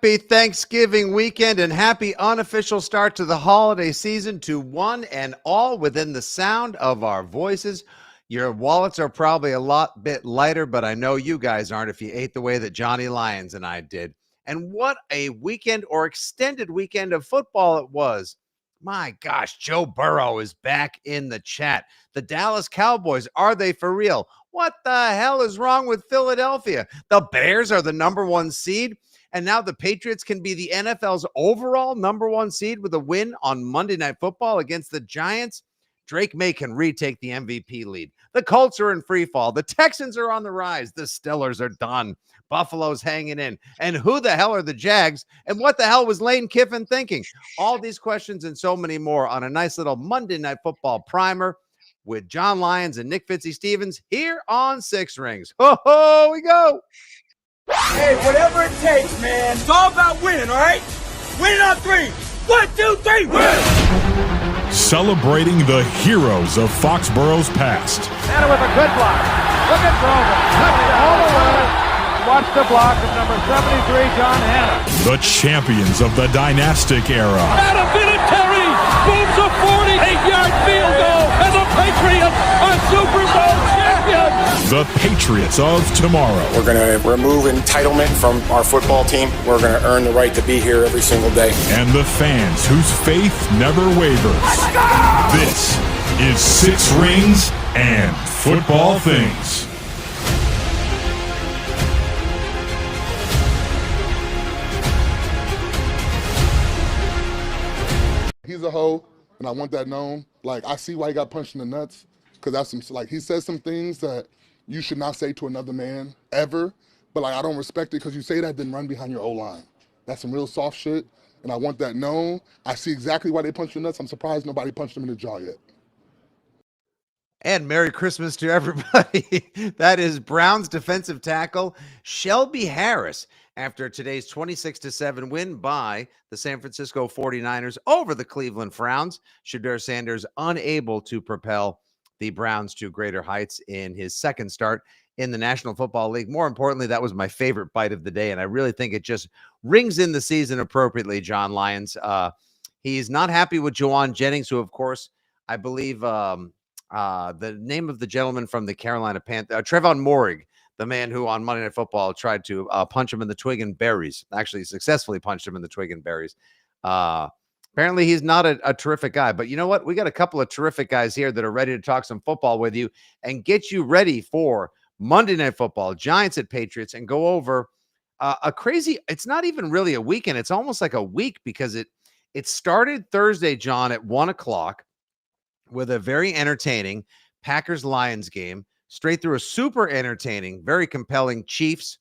Happy Thanksgiving weekend and happy unofficial start to the holiday season to one and all within the sound of our voices. Your wallets are probably a lot bit lighter, but I know you guys aren't if you ate the way that Johnny Lyons and I did. And what a weekend or extended weekend of football it was. My gosh, Joe Burrow is back in the chat. The Dallas Cowboys, are they for real? What the hell is wrong with Philadelphia? The Bears are the number one seed. And now the Patriots can be the NFL's overall number one seed with a win on Monday Night Football against the Giants. Drake May can retake the MVP lead. The Colts are in free fall. The Texans are on the rise. The Steelers are done. Buffalo's hanging in. And who the hell are the Jags? And what the hell was Lane Kiffin thinking? All these questions and so many more on a nice little Monday Night Football primer with John Lyons and Nick Fitzy Stevens here on Six Rings. Ho, we go. Hey, whatever it takes, man. It's all about winning, all right? Winning on three. 1, 2, 3, win! Celebrating the heroes of Foxborough's past. And with a good block. Look at Grover. All the way. Watch the block of number 73, John Hanna. The champions of the dynastic era. Adam Vinatieri booms a 48-yard field goal, and the Patriots are Super Bowl champions. The Patriots of tomorrow. We're going to remove entitlement from our football team. We're going to earn the right to be here every single day. And the fans whose faith never wavers. This is Six Rings and Football Things. He's a hoe, and I want that known. Like, I see why he got punched in the nuts, because that's some, like, he says some things that you should not say to another man ever, but, like, I don't respect it because you say that, then run behind your O-line. That's some real soft shit, and I want that known. I see exactly why they punched the nuts. I'm surprised nobody punched him in the jaw yet. And Merry Christmas to everybody. That is Browns defensive tackle Shelby Harris after today's 26-7 win by the San Francisco 49ers over the Cleveland Browns. Shedeur Sanders unable to propel the Browns to greater heights in his second start in the National Football League. More importantly, that was my favorite bite of the day, and I really think it just rings in the season appropriately, John Lyons. He's not happy with Juwan Jennings, who, of course, I believe the name of the gentleman from the Carolina Panthers, Trevon Moehrig, the man who on Monday Night Football tried to punch him in the twig and berries, actually successfully punched him in the twig and berries. Apparently he's not a terrific guy, but you know what? We got a couple of terrific guys here that are ready to talk some football with you and get you ready for Monday Night Football, Giants at Patriots, and go over a crazy, it's not even really a weekend. It's almost like a week because it started Thursday, John, at 1:00 with a very entertaining Packers-Lions game, straight through a super entertaining, very compelling Chiefs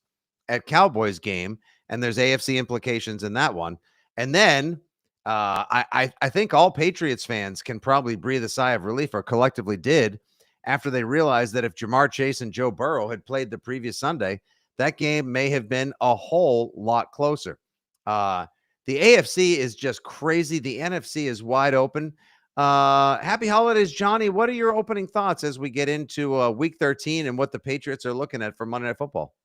at Cowboys game. And there's AFC implications in that one. And then I think all Patriots fans can probably breathe a sigh of relief, or collectively did, after they realized that if Jamar Chase and Joe Burrow had played the previous Sunday, that game may have been a whole lot closer. The AFC is just crazy. The NFC is wide open. Happy holidays, Johnny. What are your opening thoughts as we get into week 13 and what the Patriots are looking at for Monday Night Football?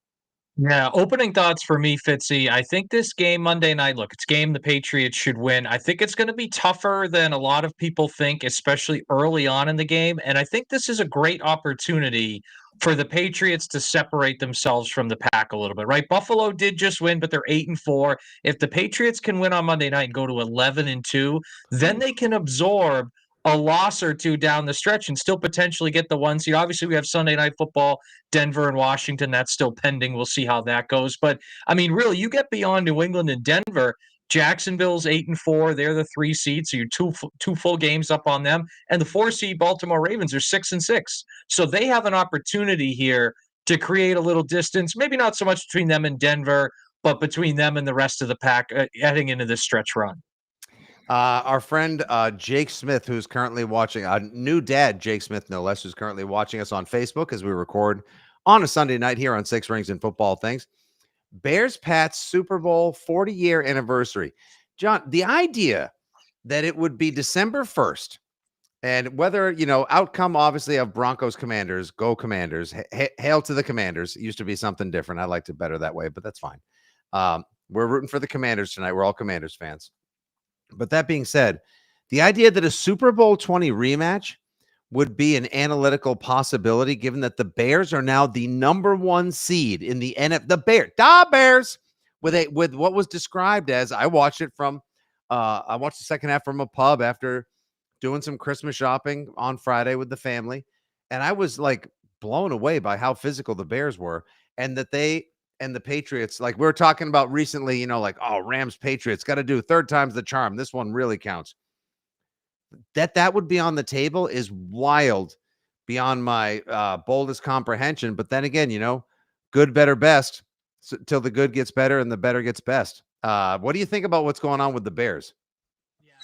Yeah, opening thoughts for me, Fitzy. I think this game Monday night, look, it's a game the Patriots should win. I think it's going to be tougher than a lot of people think, especially early on in the game. And I think this is a great opportunity for the Patriots to separate themselves from the pack a little bit, right? Buffalo did just win, but they're 8-4. If the Patriots can win on Monday night and go to 11-2, then they can absorb a loss or two down the stretch and still potentially get the 1 seed. Obviously, we have Sunday Night Football, Denver and Washington. That's still pending. We'll see how that goes. But, I mean, really, you get beyond New England and Denver, Jacksonville's 8-4. They're the 3 seed, so you're two full games up on them. And the 4 seed Baltimore Ravens are 6-6. So they have an opportunity here to create a little distance, maybe not so much between them and Denver, but between them and the rest of the pack heading into this stretch run. Our friend Jake Smith, who's currently watching, new dad Jake Smith, no less, who's currently watching us on Facebook as we record on a Sunday night here on Six Rings and Football Things. Bears-Pats Super Bowl 40-year anniversary. John, the idea that it would be December 1st, and whether, you know, outcome obviously of Broncos Commanders, go Commanders, hail to the Commanders. It used to be something different. I liked it better that way, but that's fine. We're rooting for the Commanders tonight. We're all Commanders fans. But that being said, the idea that a Super Bowl 20 rematch would be an analytical possibility, given that the Bears are now the number 1 seed in the NFL. The Bears, with what was described as, I watched it from, I watched the second half from a pub after doing some Christmas shopping on Friday with the family, and I was like blown away by how physical the Bears were, and that they and the Patriots, like we were talking about recently, like, oh, Rams Patriots got to do third time's the charm. This one really counts. That would be on the table is wild beyond my boldest comprehension. But then again, good, better, best, till the good gets better and the better gets best. What do you think about what's going on with the Bears?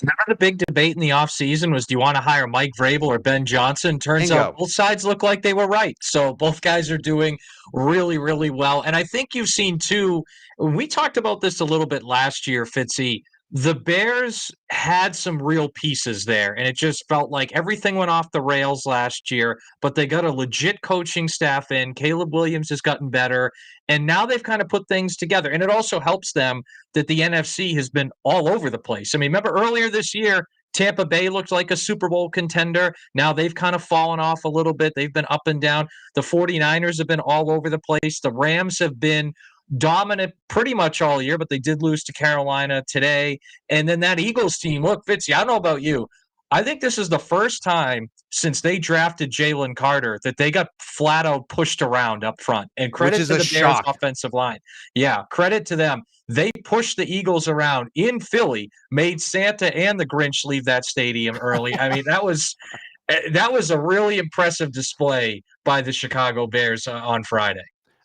Remember the big debate in the offseason was, do you want to hire Mike Vrabel or Ben Johnson? Turns out both sides look like they were right. So both guys are doing really, really well. And I think you've seen too, we talked about this a little bit last year, Fitzy. The Bears had some real pieces there, and it just felt like everything went off the rails last year, but they got a legit coaching staff in. Caleb Williams has gotten better, and now they've kind of put things together. And it also helps them that the NFC has been all over the place. I mean, remember earlier this year, Tampa Bay looked like a Super Bowl contender. Now they've kind of fallen off a little bit. They've been up and down. The 49ers have been all over the place. The Rams have been dominant pretty much all year, but they did lose to Carolina today. And then that Eagles team, look, Fitzy, I don't know about you. I think this is the first time since they drafted Jalen Carter that they got flat out pushed around up front. And credit to the Bears offensive line. Yeah, credit to them. They pushed the Eagles around in Philly, made Santa and the Grinch leave that stadium early. I mean, that was a really impressive display by the Chicago Bears on Friday.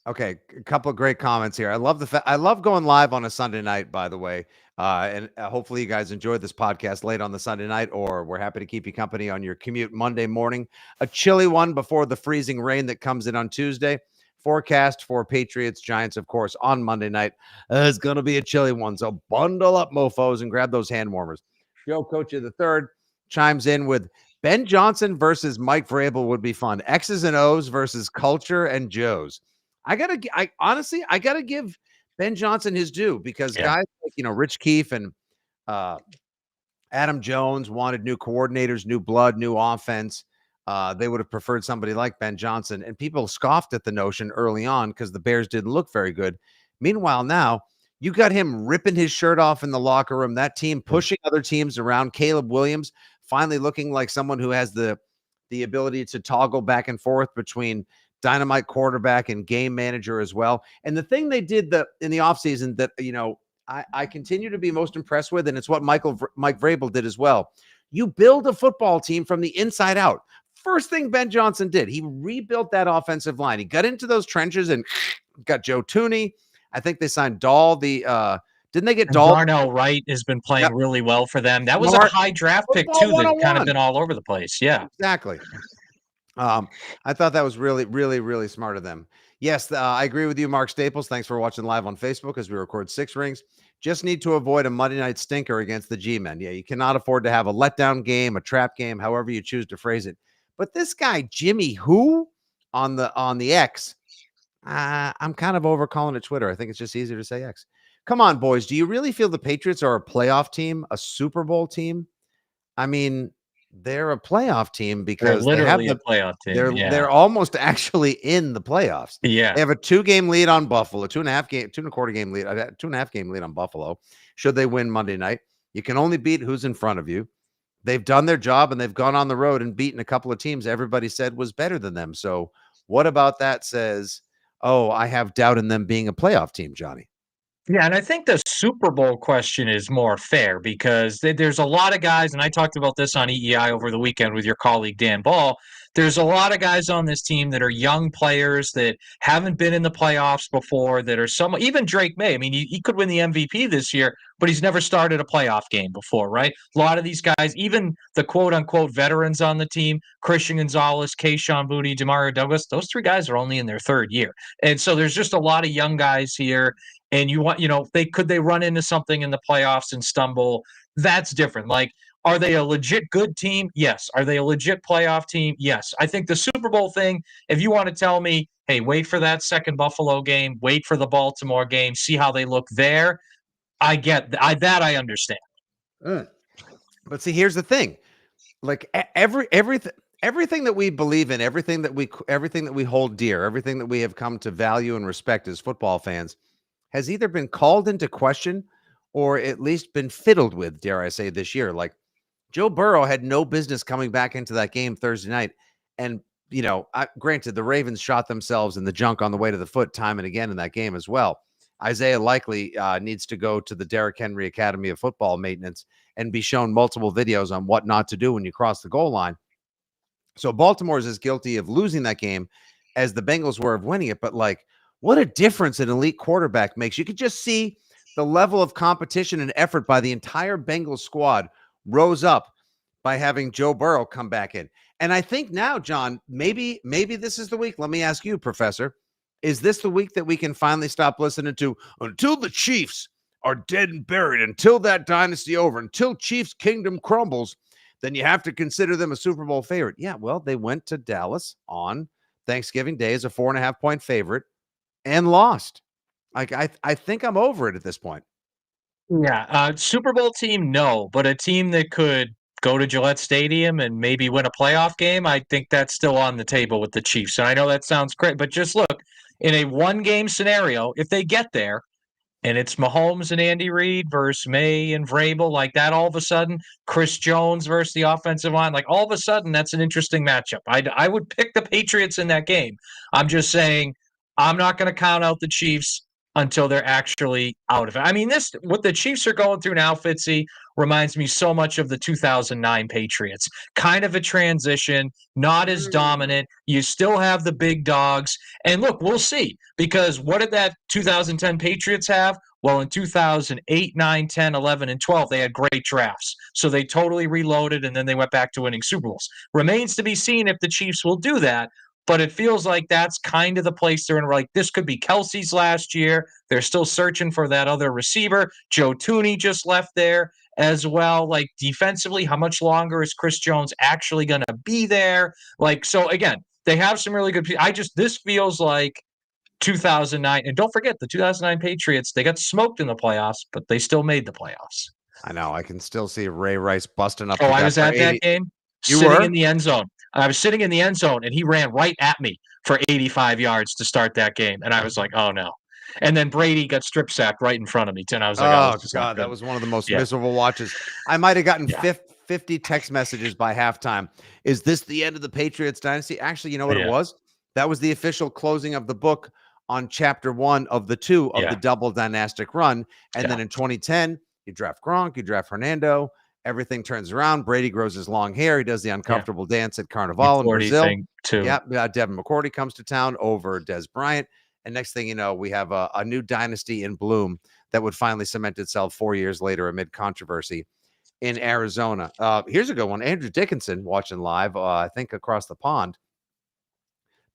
Okay, a couple of great comments here. I love going live on a Sunday night, by the way. And hopefully you guys enjoyed this podcast late on the Sunday night, or we're happy to keep you company on your commute Monday morning. A chilly one before the freezing rain that comes in on Tuesday. Forecast for Patriots, Giants, of course, on Monday night. It's going to be a chilly one, so bundle up, mofos, and grab those hand warmers. Joe Coach of the Third chimes in with Ben Johnson versus Mike Vrabel would be fun. X's and O's versus culture and Joe's. I honestly gotta give Ben Johnson his due, because guys like, Rich Keefe and Adam Jones wanted new coordinators, new blood, new offense. They would have preferred somebody like Ben Johnson, and people scoffed at the notion early on because the Bears didn't look very good. Meanwhile, now you got him ripping his shirt off in the locker room, that team pushing other teams around. Caleb Williams finally looking like someone who has the ability to toggle back and forth between dynamite quarterback and game manager as well. And the thing they did in the offseason that, I continue to be most impressed with, and it's what Mike Vrabel did as well. You build a football team from the inside out. First thing Ben Johnson did, he rebuilt that offensive line. He got into those trenches and got Joe Tooney. I think they signed Dahl. Didn't they get Dahl? Darnell Wright has been playing really well for them. That was a high draft pick too that kind of been all over the place. Yeah, exactly. I thought that was really, really, really smart of them. Yes, I agree with you, Mark Staples. Thanks for watching live on Facebook as we record Six Rings. Just need to avoid a Monday night stinker against the G-men. Yeah, you cannot afford to have a letdown game, a trap game, however you choose to phrase it. But this guy, Jimmy Who, on the X, I'm kind of over calling it Twitter. I think it's just easier to say X. Come on, boys. Do you really feel the Patriots are a playoff team, a Super Bowl team? I mean, they're a playoff team because they're literally a playoff team. They're almost actually in the playoffs. Yeah, they have a 2-game lead on Buffalo, 2.25 game lead, 2.5 game lead on Buffalo. Should they win Monday night, you can only beat who's in front of you. They've done their job and they've gone on the road and beaten a couple of teams everybody said was better than them. So what about that says, oh, I have doubt in them being a playoff team, Johnny? Yeah, and I think the Super Bowl question is more fair because there's a lot of guys, and I talked about this on EEI over the weekend with your colleague Dan Ball. There's a lot of guys on this team that are young players that haven't been in the playoffs before, that are even Drake May. I mean, he could win the MVP this year, but he's never started a playoff game before, right? A lot of these guys, even the quote-unquote veterans on the team, Christian Gonzalez, Kayshon Boutte, Demario Douglas, those three guys are only in their third year. And so there's just a lot of young guys here. And they run into something in the playoffs and stumble? That's different. Like, Are they a legit good team? Yes. Are they a legit playoff team? Yes. I think the Super Bowl thing, if you want to tell me, hey, wait for that second Buffalo game, wait for the Baltimore game, see how they look there, I get that I understand. But see, here's the thing. Like everything that we believe in, everything that we hold dear, everything that we have come to value and respect as football fans has either been called into question or at least been fiddled with, dare I say, this year. Like Joe Burrow had no business coming back into that game Thursday night. And, granted, the Ravens shot themselves in the junk on the way to the foot time and again in that game as well. Isaiah likely needs to go to the Derrick Henry Academy of Football Maintenance and be shown multiple videos on what not to do when you cross the goal line. So Baltimore is as guilty of losing that game as the Bengals were of winning it. But like, what a difference an elite quarterback makes. You could just see the level of competition and effort by the entire Bengals squad rose up by having Joe Burrow come back in. And I think now, John, maybe this is the week. Let me ask you, Professor, is this the week that we can finally stop listening to until the Chiefs are dead and buried, until that dynasty over, until Chiefs kingdom crumbles, then you have to consider them a Super Bowl favorite. Yeah, well, they went to Dallas on Thanksgiving Day as a 4.5-point favorite and lost. Like, I think I'm over it at this point. Yeah, Super Bowl team, no, but a team that could go to Gillette Stadium and maybe win a playoff game, I think that's still on the table with the Chiefs. And I know that sounds great, but just look, in a one-game scenario, if they get there, and it's Mahomes and Andy Reid versus May and Vrabel, like that, all of a sudden, Chris Jones versus the offensive line, like all of a sudden, that's an interesting matchup. I would pick the Patriots in that game. I'm just saying, I'm not going to count out the Chiefs until they're actually out of it. I mean, what the Chiefs are going through now, Fitzy, reminds me so much of the 2009 Patriots. Kind of a transition, not as dominant. You still have the big dogs. And look, we'll see. Because what did that 2010 Patriots have? Well, in 2008, 9, 10, 11, and 12, they had great drafts. So they totally reloaded, and then they went back to winning Super Bowls. Remains to be seen if the Chiefs will do that. But it feels like that's kind of the place they're in. Like, this could be Kelsey's last year. They're still searching for that other receiver. Joe Tooney just left there as well. Like, defensively, how much longer is Chris Jones actually going to be there? Like, so again, they have some really good people. This feels like 2009. And don't forget, the 2009 Patriots, they got smoked in the playoffs, but they still made the playoffs. I know. I can still see Ray Rice busting up. Oh, I was at that game. You sitting were? in the end zone. I was sitting in the end zone, and he ran right at me for 85 yards to start that game. And I was like, oh, no. And then Brady got strip sacked right in front of me. And I was like, oh, God, that was one of the most miserable watches. I might have gotten 50 text messages by halftime. Is this the end of the Patriots dynasty? Actually, you know what it was? That was the official closing of the book on chapter 1 of the 2 of the double dynastic run. And then in 2010, you draft Gronk, you draft Hernando. Everything turns around. Brady grows his long hair. He does the uncomfortable dance at Carnival in Brazil. Too. Devin McCourty comes to town over Des Bryant. And next thing you know, we have a new dynasty in bloom that would finally cement itself 4 years later amid controversy in Arizona. Here's a good one. Andrew Dickinson watching live, I think across the pond.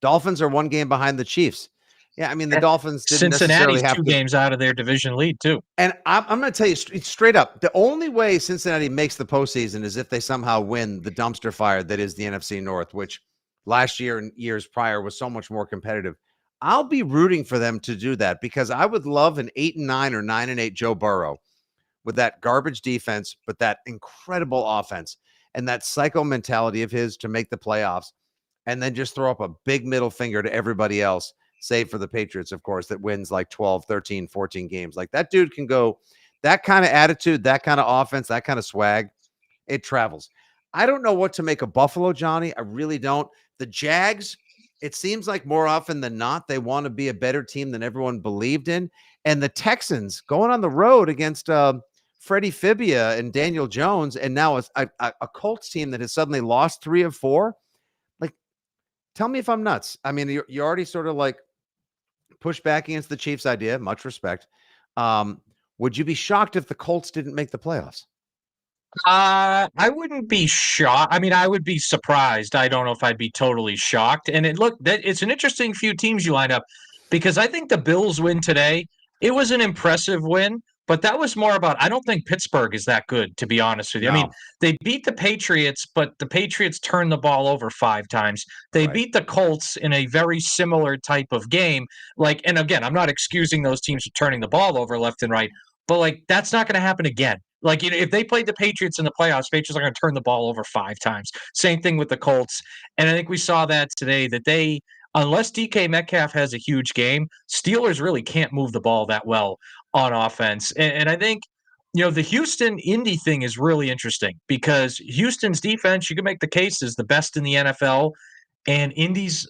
Dolphins are 1 game behind the Chiefs. Yeah, I mean, the Dolphins didn't necessarily have 2 games out of their division lead, too. And I'm going to tell you straight up, the only way Cincinnati makes the postseason is if they somehow win the dumpster fire that is the NFC North, which last year and years prior was so much more competitive. I'll be rooting for them to do that because I would love an 8-9 or 9-8 Joe Burrow with that garbage defense, but that incredible offense and that psycho mentality of his to make the playoffs and then just throw up a big middle finger to everybody else. Save for the Patriots, of course, that wins like 12, 13, 14 games. Like that dude can go, that kind of attitude, that kind of offense, that kind of swag, it travels. I don't know what to make of Buffalo, Johnny. I really don't. The Jags, it seems like more often than not, they want to be a better team than everyone believed in. And the Texans going on the road against Freddie Fibia and Daniel Jones, and now a Colts team that has suddenly lost 3 of 4. Like, tell me if I'm nuts. I mean, you're already sort of like, push back against the Chiefs idea. Much respect. Would you be shocked if the Colts didn't make the playoffs? I wouldn't be shocked. I mean, I would be surprised. I don't know if I'd be totally shocked. And it's an interesting few teams you line up because I think the Bills win today. It was an impressive win, but that was more about, I don't think Pittsburgh is that good, to be honest with you. I mean, No. they beat the Patriots, but the Patriots turned the ball over 5 times. They Right. beat the Colts in a very similar type of game. Like, and again, I'm not excusing those teams for turning the ball over left and right, but like that's not going to happen again. Like, if they played the Patriots in the playoffs, Patriots are going to turn the ball over 5 times. Same thing with the Colts. And I think we saw that today, that they, unless DK Metcalf has a huge game, Steelers really can't move the ball that well on offense. And I think, the Houston Indy thing is really interesting because Houston's defense, you can make the case, is the best in the NFL. And Indy's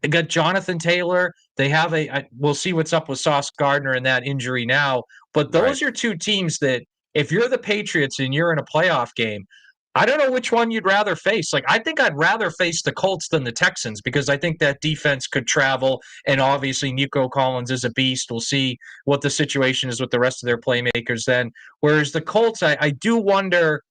got Jonathan Taylor. They have we'll see what's up with Sauce Gardner and that injury now. But Right. those are 2 teams that, if you're the Patriots and you're in a playoff game, I don't know which one you'd rather face. Like, I think I'd rather face the Colts than the Texans because I think that defense could travel. And obviously, Nico Collins is a beast. We'll see what the situation is with the rest of their playmakers then. Whereas the Colts, I do wonder,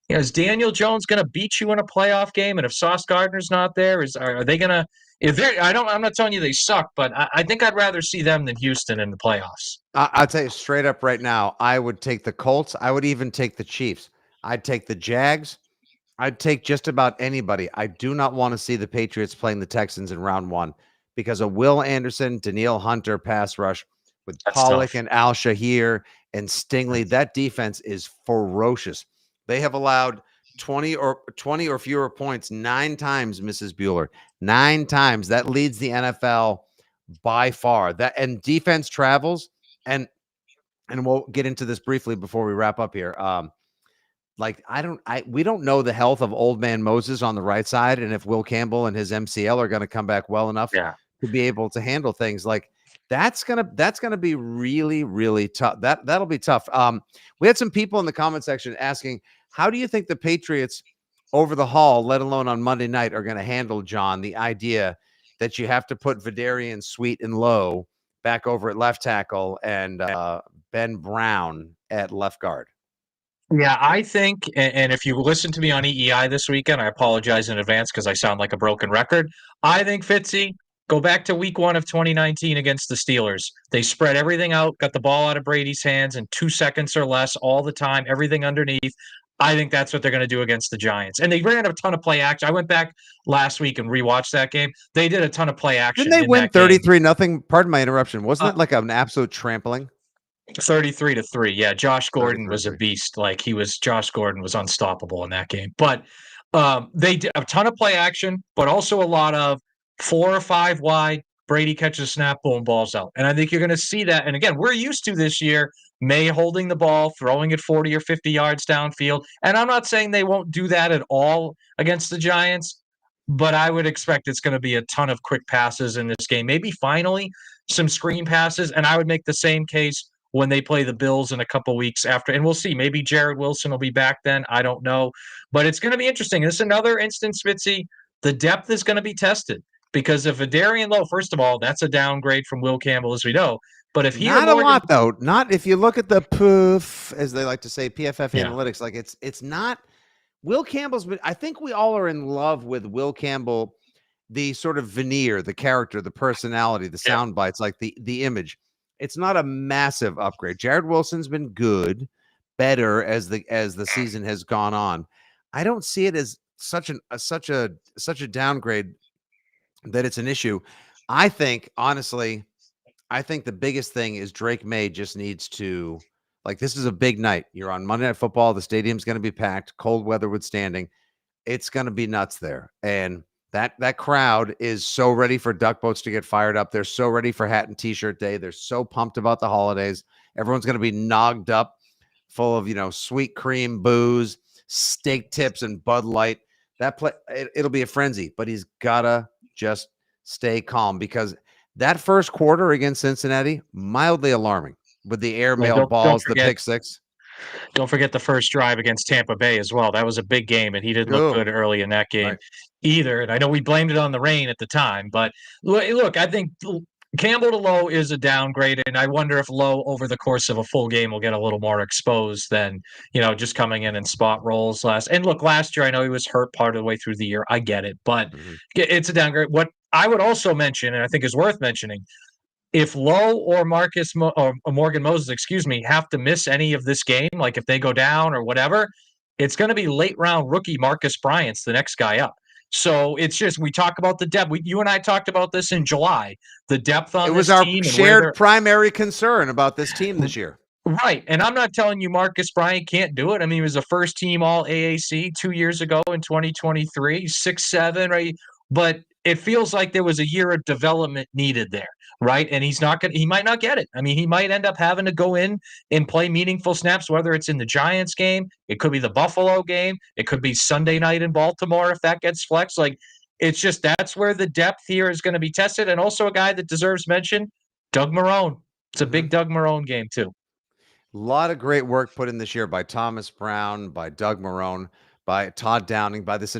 is Daniel Jones going to beat you in a playoff game? And if Sauce Gardner's not there, are they going to? If they're, I'm not telling you they suck, but I think I'd rather see them than Houston in the playoffs. I'll tell you straight up right now, I would take the Colts. I would even take the Chiefs. I'd take the Jags. I'd take just about anybody. I do not want to see the Patriots playing the Texans in round 1 because of Will Anderson, Danielle Hunter pass rush with That's Pollock tough. and Al Shahir and Stingley. That defense is ferocious. They have allowed 20 or fewer points 9 times, Mrs. Bueller. 9 times. That leads the NFL by far. That and defense travels, and we'll get into this briefly before we wrap up here. We don't know the health of old man Moses on the right side, and if Will Campbell and his MCL are going to come back well enough to be able to handle things. Like that's gonna be really, really tough. That'll be tough. We had some people in the comment section asking, how do you think the Patriots over the haul, let alone on Monday night, are going to handle, John, the idea that you have to put Vidarian Sweet and Low back over at left tackle and Ben Brown at left guard? Yeah, I think, and if you listen to me on EEI this weekend, I apologize in advance because I sound like a broken record. I think, Fitzy, go back to week 1 of 2019 against the Steelers. They spread everything out, got the ball out of Brady's hands in 2 seconds or less all the time, everything underneath. I think that's what they're going to do against the Giants. And they ran a ton of play action. I went back last week and rewatched that game. They did a ton of play action. Didn't they win 33-0? Pardon my interruption. Wasn't it like an absolute trampling? 33-3. Yeah, Josh Gordon was a 33-3. beast. Like Josh Gordon was unstoppable in that game. But they did a ton of play action, but also a lot of 4 or 5 wide. Brady catches a snap, boom, balls out. And I think you're going to see that. And again, we're used to this year May holding the ball, throwing it 40 or 50 yards downfield. And I'm not saying they won't do that at all against the Giants, but I would expect it's going to be a ton of quick passes in this game. Maybe finally some screen passes. And I would make the same case when they play the Bills in a couple weeks after. And we'll see. Maybe Jared Wilson will be back then. I don't know. But it's going to be interesting. This is another instance, Fitzy. The depth is going to be tested because if Darian Lowe, first of all, that's a downgrade from Will Campbell, as we know. But if he not a lot though, not if you look at the PFF, as they like to say, PFF analytics, like it's not. Will Campbell's been. I think we all are in love with Will Campbell, the sort of veneer, the character, the personality, the sound bites, like the image. It's not a massive upgrade. Jared Wilson's been good, better as the season has gone on. I don't see it as such a downgrade that it's an issue. I think, honestly, the biggest thing is Drake May just needs to, like, this is a big night. You're on Monday Night Football. The stadium's going to be packed, cold weather withstanding. It's going to be nuts there. And that crowd is so ready for duck boats to get fired up. They're so ready for hat and t-shirt day. They're so pumped about the holidays. Everyone's going to be nogged up full of, sweet cream, booze, steak tips, and Bud Light. It'll be a frenzy, but he's got to just stay calm because that first quarter against Cincinnati, mildly alarming with the airmail balls, the pick six. Don't forget the first drive against Tampa Bay as well. That was a big game, and he didn't look good early in that game either. And I know we blamed it on the rain at the time, but look, I think Campbell to Lowe is a downgrade, and I wonder if Lowe over the course of a full game will get a little more exposed than, just coming in spot roles last. And look, last year, I know he was hurt part of the way through the year. I get it, but it's a downgrade. What I would also mention, and I think is worth mentioning, if Lowe or or Morgan Moses, have to miss any of this game, like if they go down or whatever, it's going to be late round rookie Marcus Bryant's the next guy up. So it's just, we talk about the depth. You and I talked about this in July, the depth on It was this our team and where shared they're primary concern about this team this year. right. And I'm not telling you Marcus Bryant can't do it. I mean, he was a first team all AAC 2 years ago in 2023, 6'7", right? But it feels like there was a year of development needed there, right? And he might not get it. I mean, he might end up having to go in and play meaningful snaps, whether it's in the Giants game, it could be the Buffalo game, it could be Sunday night in Baltimore if that gets flexed. Like, it's just, that's where the depth here is going to be tested. And also a guy that deserves mention, Doug Marrone. It's a big Doug Marrone game too. A lot of great work put in this year by Thomas Brown, by Doug Marrone, by Todd Downing, by this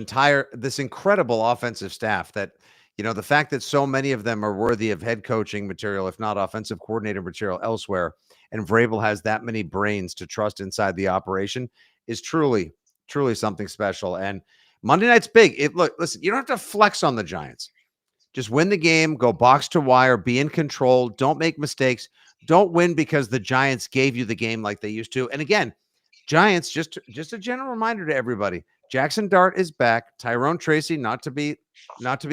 incredible offensive staff that, the fact that so many of them are worthy of head coaching material, if not offensive coordinator material elsewhere, and Vrabel has that many brains to trust inside the operation is truly, truly something special. And Monday night's big. Listen, you don't have to flex on the Giants. Just win the game, go box to wire, be in control, don't make mistakes. Don't win because the Giants gave you the game like they used to. And again, Giants, just a general reminder to everybody, Jackson Dart is back. Tyrone Tracy, not to be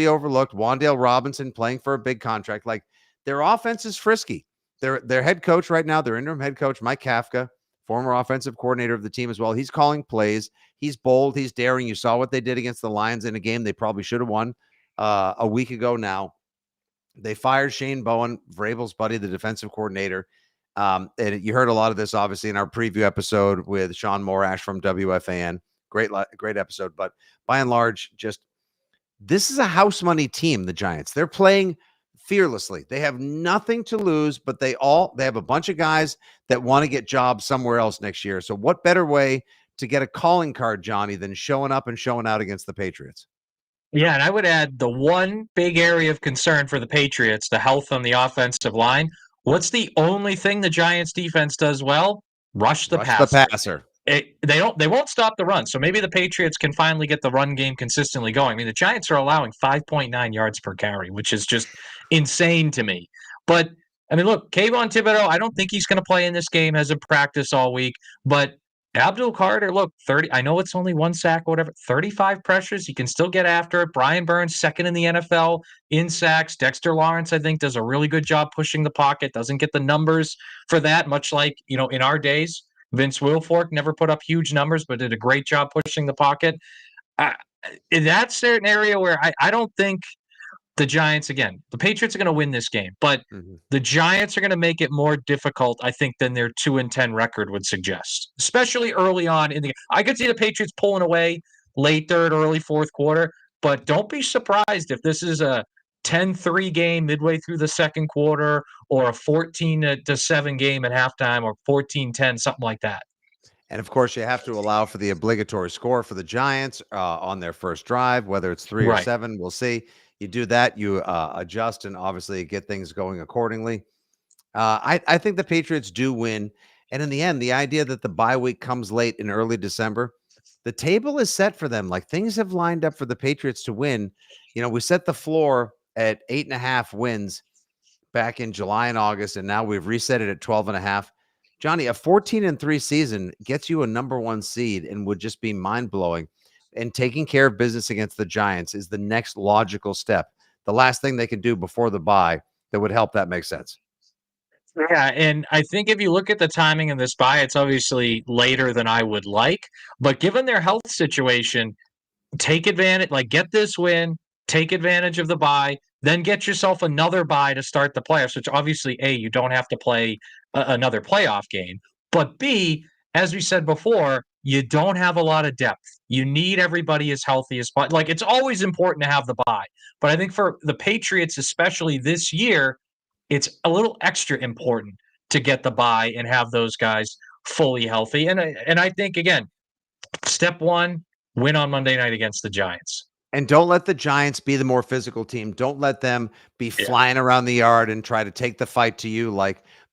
overlooked. Wan'Dale Robinson playing for a big contract. Like, their offense is frisky. Their head coach right now, their interim head coach, Mike Kafka, former offensive coordinator of the team as well. He's calling plays. He's bold. He's daring. You saw what they did against the Lions in a game they probably should have won a week ago now. They fired Shane Bowen, Vrabel's buddy, the defensive coordinator. And you heard a lot of this, obviously, in our preview episode with Sean Morash from WFAN. Great episode. But by and large, this is a house money team, the Giants. They're playing fearlessly. They have nothing to lose, but they have a bunch of guys that want to get jobs somewhere else next year. So what better way to get a calling card, Johnny, than showing up and showing out against the Patriots? Yeah, and I would add the one big area of concern for the Patriots, the health on the offensive line. What's the only thing the Giants defense does well? Rush the passer. They won't stop the run. So maybe the Patriots can finally get the run game consistently going. I mean, the Giants are allowing 5.9 yards per carry, which is just insane to me. But I mean, look, Kayvon Thibodeau, I don't think he's going to play in this game, hasn't practiced all week, but Abdul Carter, look, 30. I know it's only one sack or whatever, 35 pressures. He can still get after it. Brian Burns, second in the NFL in sacks. Dexter Lawrence, I think, does a really good job pushing the pocket. Doesn't get the numbers for that, much like, in our days. Vince Wilfork never put up huge numbers, but did a great job pushing the pocket. That's an area where I don't think the Giants, again, the Patriots are going to win this game, but the Giants are going to make it more difficult, I think, than their 2-10 record would suggest, especially early on in the game. I could see the Patriots pulling away late third, early fourth quarter, but don't be surprised if this is a 10-3 game midway through the second quarter or a 14-7 game at halftime or 14-10, something like that. And of course, you have to allow for the obligatory score for the Giants on their first drive, whether it's 3 or 7, we'll see. You do that, you adjust, and obviously get things going accordingly. I think the Patriots do win. And in the end, the idea that the bye week comes late in early December, the table is set for them. Like, things have lined up for the Patriots to win. We set the floor at 8.5 wins back in July and August, and now we've reset it at 12.5. Johnny, a 14-3 season gets you a number 1 seed and would just be mind-blowing. And taking care of business against the Giants is the next logical step. The last thing they could do before the bye that would help that make sense. Yeah, and I think if you look at the timing of this bye, it's obviously later than I would like. But given their health situation, take advantage, get this win, take advantage of the bye, then get yourself another bye to start the playoffs, which obviously, A, you don't have to play another playoff game. But B, as we said before, you don't have a lot of depth. You need everybody as healthy as possible. It's always important to have the bye. But I think for the Patriots, especially this year, it's a little extra important to get the bye and have those guys fully healthy. And I think, again, step one, win on Monday night against the Giants. And don't let the Giants be the more physical team. Don't let them be flying around the yard and try to take the fight to you.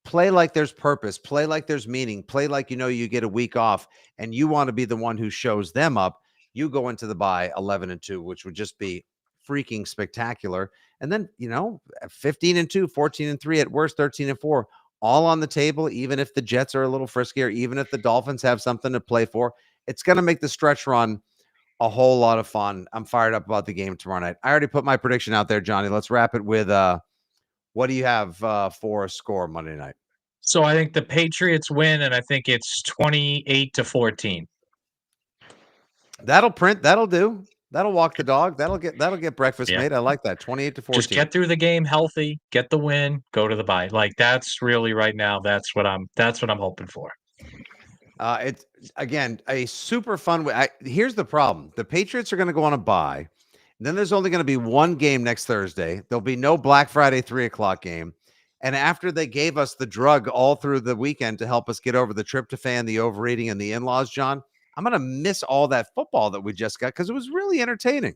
Play like there's purpose. Play like there's meaning. Play like you get a week off, and you want to be the one who shows them up. You go into the bye 11-2, which would just be freaking spectacular. And then, 15-2, 14-3 at worst, 13-4, all on the table. Even if the Jets are a little friskier, even if the Dolphins have something to play for, it's going to make the stretch run a whole lot of fun. I'm fired up about the game tomorrow night. I already put my prediction out there, Johnny. Let's wrap it with what do you have for a score Monday night? So I think the Patriots win, and I think it's 28-14. That'll print. That'll do. That'll walk the dog. That'll get breakfast made. I like that. 28-14. Just get through the game healthy, get the win, go to the bye. Like that's really right now. That's what I'm hoping for. It's again a super fun way. Here's the problem: the Patriots are going to go on a bye. Then there's only going to be one game next Thursday. There'll be no Black Friday 3:00 game. And after they gave us the drug all through the weekend to help us get over the tryptophan, the overeating, and the in-laws, John, I'm going to miss all that football that we just got because it was really entertaining.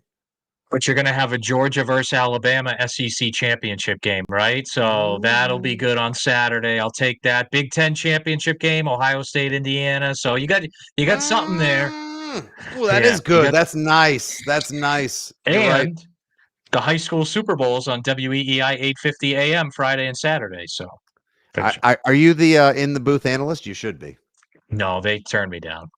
But you're going to have a Georgia versus Alabama SEC championship game, right? So that'll be good on Saturday. I'll take that. Big Ten championship game, Ohio State, Indiana. So you got something there. Well, that is good. That's nice. That's nice. You're right. The high school Super Bowls on WEEI 8:50 a.m. Friday and Saturday. So, are you the in the booth analyst? You should be. No, they turned me down.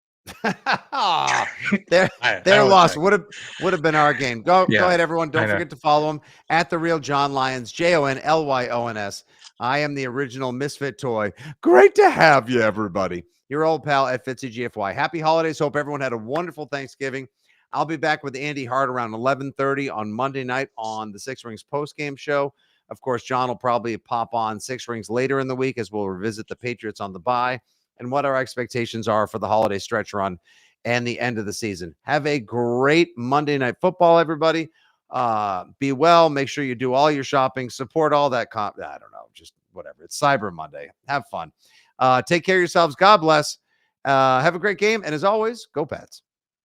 Their loss would have been our game. Go ahead, everyone. Don't forget to follow him at The Real John Lyons, JONLYONS. I am the original misfit toy. Great to have you, everybody. Your old pal at Fitzy GFY. Happy holidays. Hope everyone had a wonderful Thanksgiving. I'll be back with Andy Hart around 11:30 on Monday night on the Six Rings postgame show. Of course, John will probably pop on Six Rings later in the week as we'll revisit the Patriots on the bye and what our expectations are for the holiday stretch run and the end of the season. Have a great Monday Night Football, everybody. Be well. Make sure you do all your shopping. Support all that. I don't know. Just whatever. It's Cyber Monday. Have fun. Take care of yourselves. God bless. Have a great game. And as always, go Pats.